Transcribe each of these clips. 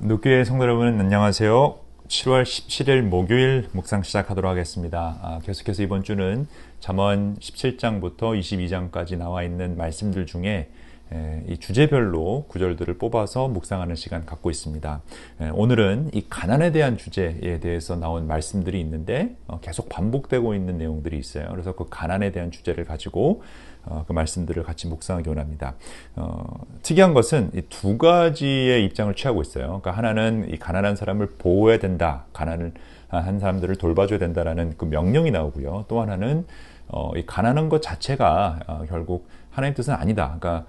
누교의 성도 여러분 안녕하세요. 7월 17일 목요일 묵상 시작하도록 하겠습니다. 계속해서 이번 주는 잠언 17장부터 22장까지 나와 있는 말씀들 중에 이 주제별로 구절들을 뽑아서 묵상하는 시간 갖고 있습니다. 오늘은 이 가난에 대한 주제에 대해서 나온 말씀들이 있는데 계속 반복되고 있는 내용들이 있어요. 그래서 그 가난에 대한 주제를 가지고 그 말씀들을 같이 묵상하기 원합니다. 특이한 것은 이 두 가지의 입장을 취하고 있어요. 그러니까 하나는 이 가난한 사람을 보호해야 된다, 가난을 한 사람들을 돌봐줘야 된다라는 그 명령이 나오고요. 또 하나는 이 가난한 것 자체가 결국 하나님 뜻은 아니다. 그러니까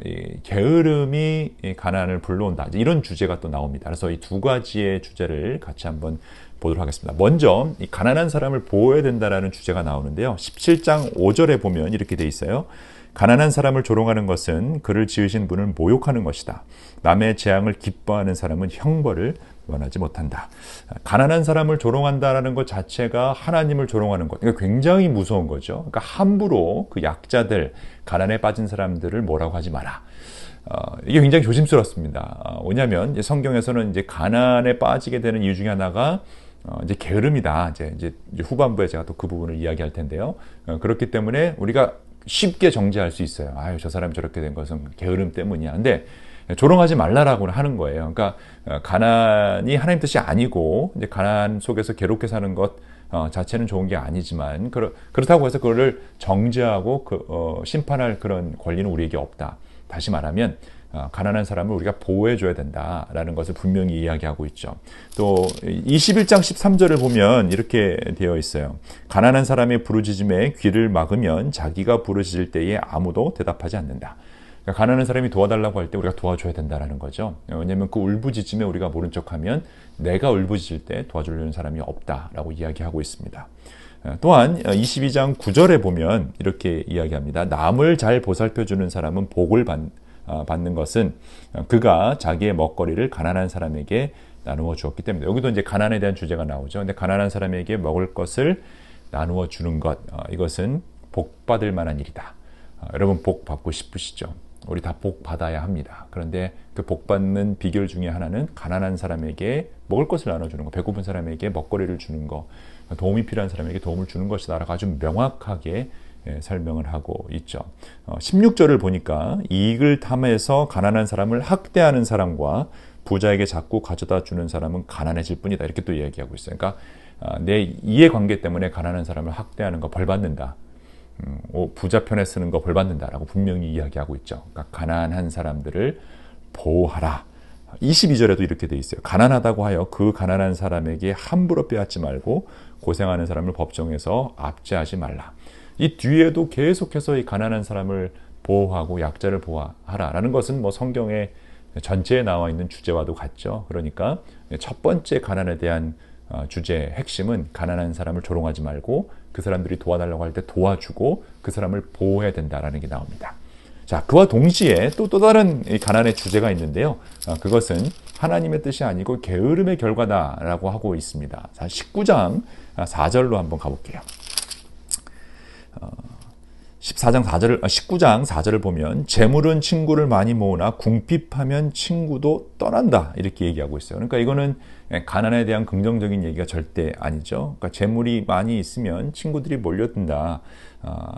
이 게으름이 이 가난을 불러온다. 이런 주제가 또 나옵니다. 그래서 이 두 가지의 주제를 같이 한번 보도록 하겠습니다. 먼저 이 가난한 사람을 보호해야 된다라는 주제가 나오는데요. 17장 5절에 보면 이렇게 돼 있어요. 가난한 사람을 조롱하는 것은 그를 지으신 분을 모욕하는 것이다. 남의 재앙을 기뻐하는 사람은 형벌을 원하지 못한다. 가난한 사람을 조롱한다라는 것 자체가 하나님을 조롱하는 것. 그러니까 굉장히 무서운 거죠. 그러니까 함부로 그 약자들, 가난에 빠진 사람들을 뭐라고 하지 마라. 이게 굉장히 조심스럽습니다. 왜냐하면 성경에서는 이제 가난에 빠지게 되는 이유 중에 하나가 이제 게으름이다. 이제 후반부에 제가 또 그 부분을 이야기할 텐데요. 그렇기 때문에 우리가 쉽게 정죄할 수 있어요. 아유, 저 사람이 저렇게 된 것은 게으름 때문이야. 근데 조롱하지 말라라고 하는 거예요. 그러니까 가난이 하나님 뜻이 아니고 이제 가난 속에서 괴롭게 사는 것 자체는 좋은 게 아니지만 그렇다고 해서 그거를 정죄하고 심판할 그런 권리는 우리에게 없다. 다시 말하면 가난한 사람을 우리가 보호해줘야 된다라는 것을 분명히 이야기하고 있죠. 또 21장 13절을 보면 이렇게 되어 있어요. 가난한 사람의 부르짖음에 귀를 막으면 자기가 부르짖을 때에 아무도 대답하지 않는다. 그러니까 가난한 사람이 도와달라고 할 때 우리가 도와줘야 된다는 거죠. 왜냐하면 그 울부짖음에 우리가 모른 척하면 내가 울부짖을 때 도와주려는 사람이 없다라고 이야기하고 있습니다. 또한 22장 9절에 보면 이렇게 이야기합니다. 남을 잘 보살펴주는 사람은 복을 받는 것은 그가 자기의 먹거리를 가난한 사람에게 나누어 주었기 때문에. 여기도 이제 가난에 대한 주제가 나오죠. 근데 가난한 사람에게 먹을 것을 나누어 주는 것, 이것은 복 받을 만한 일이다. 여러분 복 받고 싶으시죠? 우리 다 복 받아야 합니다. 그런데 그 복 받는 비결 중에 하나는 가난한 사람에게 먹을 것을 나눠주는 것, 배고픈 사람에게 먹거리를 주는 것, 도움이 필요한 사람에게 도움을 주는 것이다라고 아주 명확하게 설명을 하고 있죠. 16절을 보니까 이익을 탐해서 가난한 사람을 학대하는 사람과 부자에게 자꾸 가져다 주는 사람은 가난해질 뿐이다. 이렇게 또 이야기하고 있어요. 그러니까 내 이해관계 때문에 가난한 사람을 학대하는 거 벌 받는다. 부자 편에 쓰는 거 벌 받는다라고 분명히 이야기하고 있죠. 그러니까 가난한 사람들을 보호하라. 22절에도 이렇게 돼 있어요. 가난하다고 하여 그 가난한 사람에게 함부로 빼앗지 말고 고생하는 사람을 법정에서 압제하지 말라. 이 뒤에도 계속해서 이 가난한 사람을 보호하고 약자를 보호하라라는 것은 뭐 성경의 전체에 나와 있는 주제와도 같죠. 그러니까 첫 번째 가난에 대한 주제의 핵심은 가난한 사람을 조롱하지 말고 그 사람들이 도와달라고 할 때 도와주고 그 사람을 보호해야 된다라는 게 나옵니다. 자, 그와 동시에 또 다른 가난의 주제가 있는데요. 그것은 하나님의 뜻이 아니고 게으름의 결과다라고 하고 있습니다. 자, 19장 4절로 한번 가볼게요. 19장 4절을 보면 재물은 친구를 많이 모으나 궁핍하면 친구도 떠난다. 이렇게 얘기하고 있어요. 그러니까 이거는 가난에 대한 긍정적인 얘기가 절대 아니죠. 그러니까 재물이 많이 있으면 친구들이 몰려든다.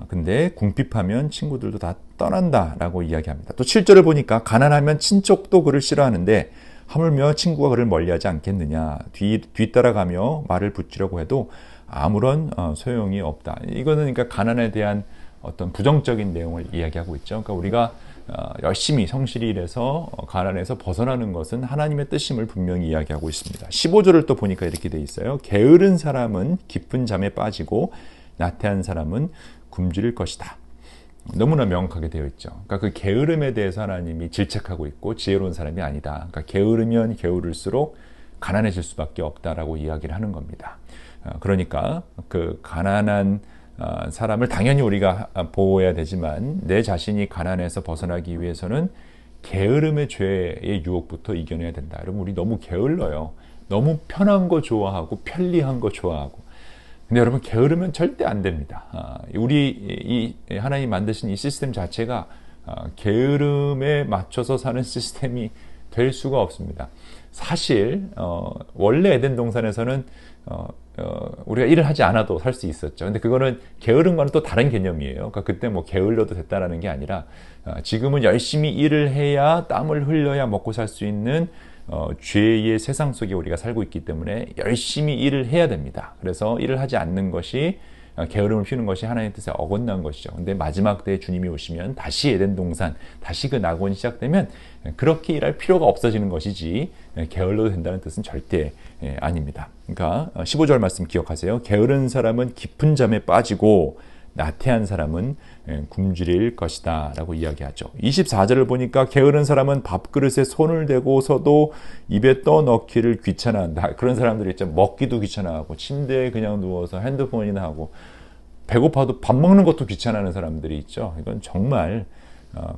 근데 궁핍하면 친구들도 다 떠난다라고 이야기합니다. 또 7절을 보니까 가난하면 친척도 그를 싫어하는데 하물며 친구가 그를 멀리하지 않겠느냐. 뒤따라가며 말을 붙이려고 해도 아무런 소용이 없다. 이거는 그러니까 가난에 대한 어떤 부정적인 내용을 이야기하고 있죠. 그러니까 우리가 열심히 성실히 일해서 가난에서 벗어나는 것은 하나님의 뜻임을 분명히 이야기하고 있습니다. 15절을 또 보니까 이렇게 돼 있어요. 게으른 사람은 깊은 잠에 빠지고 나태한 사람은 굶주릴 것이다. 너무나 명확하게 되어 있죠. 그러니까 그 게으름에 대해서 하나님이 질책하고 있고 지혜로운 사람이 아니다. 그러니까 게으르면 게으를수록 가난해질 수밖에 없다라고 이야기를 하는 겁니다. 그러니까 그 가난한 사람을 당연히 우리가 보호해야 되지만 내 자신이 가난에서 벗어나기 위해서는 게으름의 죄의 유혹부터 이겨내야 된다. 여러분 우리 너무 게을러요. 너무 편한 거 좋아하고 편리한 거 좋아하고. 근데 여러분 게으르면 절대 안 됩니다. 우리 이 하나님 만드신 이 시스템 자체가 게으름에 맞춰서 사는 시스템이 될 수가 없습니다. 사실 원래 에덴 동산에서는 우리가 일을 하지 않아도 살 수 있었죠. 근데 그거는 게으름과는 또 다른 개념이에요. 그러니까 그때 뭐 게을러도 됐다라는 게 아니라 지금은 열심히 일을 해야 땀을 흘려야 먹고 살 수 있는 죄의 세상 속에 우리가 살고 있기 때문에 열심히 일을 해야 됩니다. 그래서 일을 하지 않는 것이 게으름을 피우는 것이 하나님의 뜻에 어긋난 것이죠. 근데 마지막 때에 주님이 오시면 다시 에덴 동산, 다시 그 낙원이 시작되면 그렇게 일할 필요가 없어지는 것이지 게을러도 된다는 뜻은 절대 아닙니다. 그러니까 15절 말씀 기억하세요. 게으른 사람은 깊은 잠에 빠지고 나태한 사람은 굶주릴 것이다 라고 이야기하죠. 24절을 보니까 게으른 사람은 밥그릇에 손을 대고서도 입에 떠넣기를 귀찮아한다. 그런 사람들이 있죠. 먹기도 귀찮아하고 침대에 그냥 누워서 핸드폰이나 하고 배고파도 밥 먹는 것도 귀찮아하는 사람들이 있죠. 이건 정말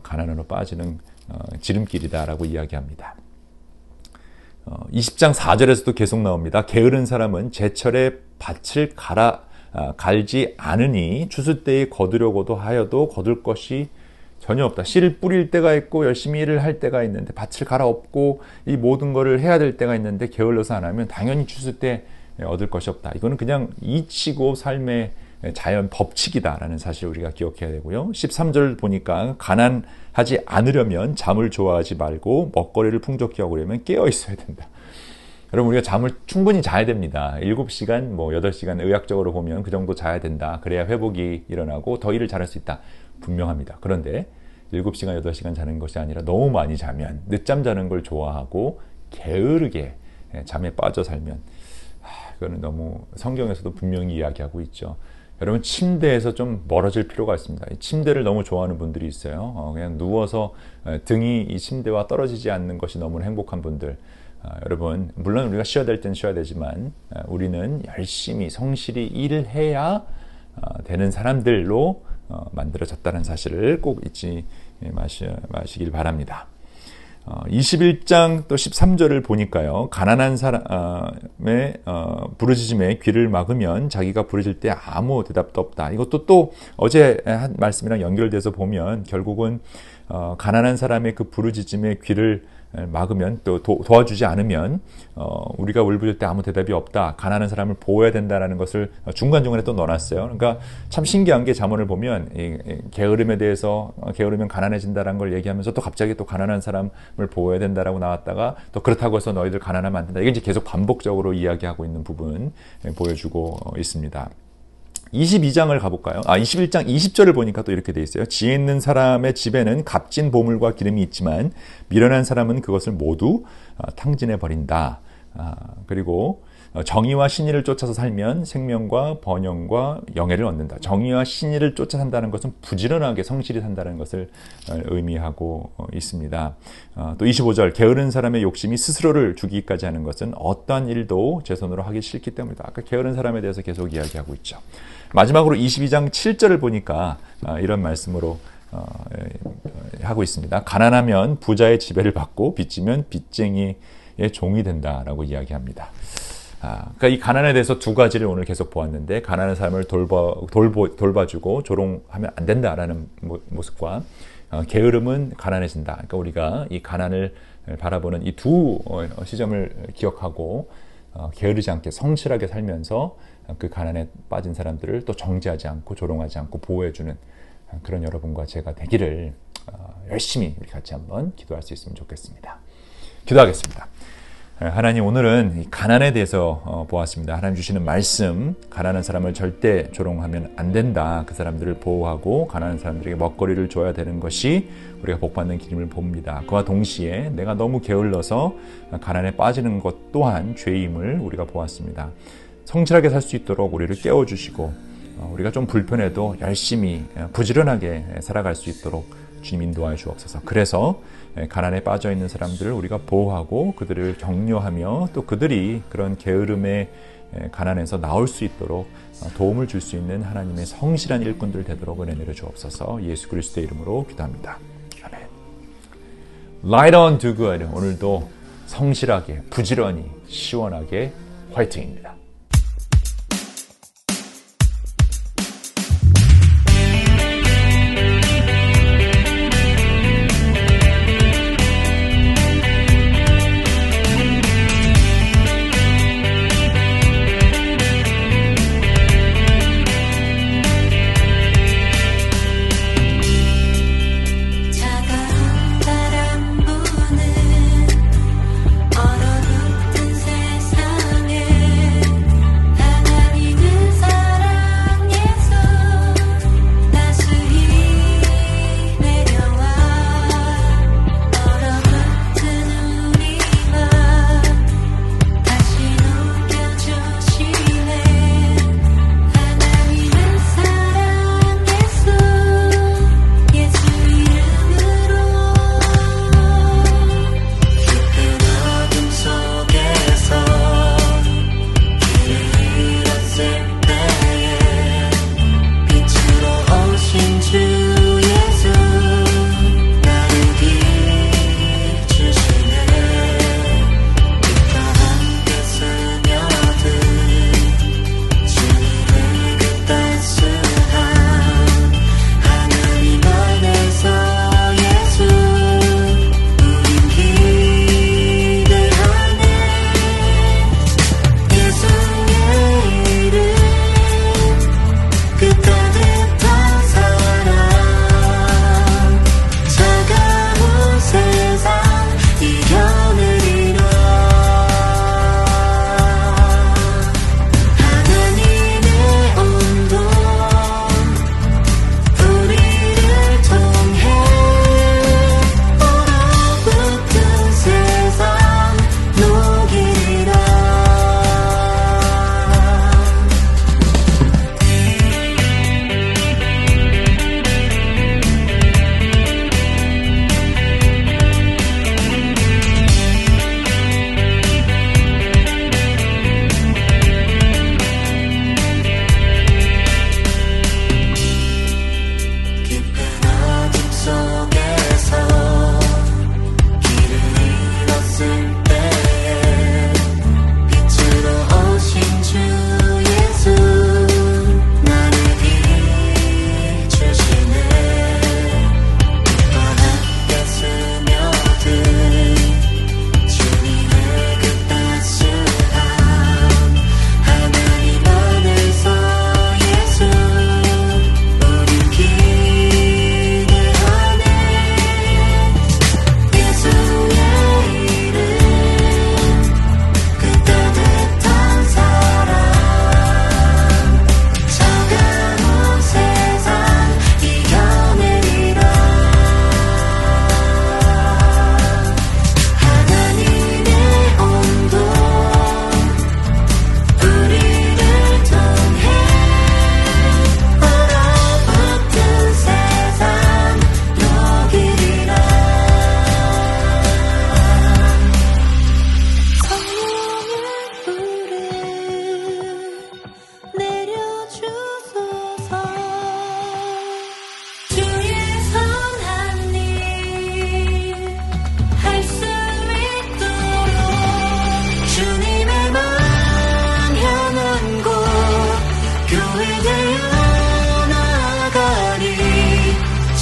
가난으로 빠지는 지름길이다 라고 이야기합니다. 20장 4절에서도 계속 나옵니다. 게으른 사람은 제철에 밭을 갈지 않으니 추수 때에 거두려고도 하여도 거둘 것이 전혀 없다. 씨를 뿌릴 때가 있고 열심히 일을 할 때가 있는데 밭을 갈아엎고 이 모든 것을 해야 될 때가 있는데 게을러서 안 하면 당연히 추수 때 얻을 것이 없다. 이거는 그냥 이치고 삶의 자연 법칙이다라는 사실을 우리가 기억해야 되고요. 13절 보니까 가난하지 않으려면 잠을 좋아하지 말고 먹거리를 풍족히 하려면 깨어 있어야 된다. 여러분 우리가 잠을 충분히 자야 됩니다. 7시간, 8시간 의학적으로 보면 그 정도 자야 된다. 그래야 회복이 일어나고 더 일을 잘할 수 있다. 분명합니다. 그런데 7시간, 8시간 자는 것이 아니라 너무 많이 자면 늦잠 자는 걸 좋아하고 게으르게 잠에 빠져 살면 그거는 너무 성경에서도 분명히 이야기하고 있죠. 여러분 침대에서 좀 멀어질 필요가 있습니다. 침대를 너무 좋아하는 분들이 있어요. 그냥 누워서 등이 이 침대와 떨어지지 않는 것이 너무 행복한 분들. 여러분 물론 우리가 쉬어야 될 때는 쉬어야 되지만 우리는 열심히 성실히 일을 해야 되는 사람들로 만들어졌다는 사실을 꼭 잊지 마시길 바랍니다. 21장 또 13절을 보니까요. 가난한 사람의 부르짖음에 귀를 막으면 자기가 부르짖을 때 아무 대답도 없다. 이것도 또 어제 한 말씀이랑 연결돼서 보면 결국은 가난한 사람의 그 부르짖음에 귀를 막으면 또 도와주지 않으면 우리가 울부짖을 때 아무 대답이 없다. 가난한 사람을 보호해야 된다는 것을 중간중간에 또 넣어놨어요. 그러니까 참 신기한 게 잠언을 보면 게으름에 대해서 게으르면 가난해진다는 걸 얘기하면서 또 갑자기 또 가난한 사람을 보호해야 된다라고 나왔다가 또 그렇다고 해서 너희들 가난하면 안 된다. 이게 이제 계속 반복적으로 이야기하고 있는 부분 보여주고 있습니다. 22장을 가볼까요? 21장 20절을 보니까 또 이렇게 돼 있어요. 지혜 있는 사람의 집에는 값진 보물과 기름이 있지만 미련한 사람은 그것을 모두 탕진해 버린다. 그리고 정의와 신의를 쫓아서 살면 생명과 번영과 영예를 얻는다. 정의와 신의를 쫓아 산다는 것은 부지런하게 성실히 산다는 것을 의미하고 있습니다. 또 25절 게으른 사람의 욕심이 스스로를 죽이기까지 하는 것은 어떠한 일도 제 손으로 하기 싫기 때문이다. 아까 게으른 사람에 대해서 계속 이야기하고 있죠. 마지막으로 22장 7절을 보니까 이런 말씀으로 하고 있습니다. 가난하면 부자의 지배를 받고 빚지면 빚쟁이의 종이 된다라고 이야기합니다. 그러니까 이 가난에 대해서 두 가지를 오늘 계속 보았는데 가난한 사람을 돌봐주고 조롱하면 안 된다라는 모습과 게으름은 가난해진다. 그러니까 우리가 이 가난을 바라보는 이 두 시점을 기억하고 게으르지 않게 성실하게 살면서 그 가난에 빠진 사람들을 또 정죄하지 않고 조롱하지 않고 보호해주는 그런 여러분과 제가 되기를 열심히 우리 같이 한번 기도할 수 있으면 좋겠습니다. 기도하겠습니다. 하나님 오늘은 가난에 대해서 보았습니다. 하나님 주시는 말씀, 가난한 사람을 절대 조롱하면 안 된다. 그 사람들을 보호하고 가난한 사람들에게 먹거리를 줘야 되는 것이 우리가 복받는 길임을 봅니다. 그와 동시에 내가 너무 게을러서 가난에 빠지는 것 또한 죄임을 우리가 보았습니다. 성실하게 살 수 있도록 우리를 깨워주시고 우리가 좀 불편해도 열심히 부지런하게 살아갈 수 있도록 주님 인도하여 주옵소서. 그래서 가난에 빠져있는 사람들을 우리가 보호하고 그들을 격려하며 또 그들이 그런 게으름의 가난에서 나올 수 있도록 도움을 줄 수 있는 하나님의 성실한 일꾼들 되도록 은혜 내려 주옵소서. 예수 그리스도의 이름으로 기도합니다. 아멘. Light on to good. 오늘도 성실하게 부지런히 시원하게 화이팅입니다.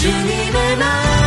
주님의 날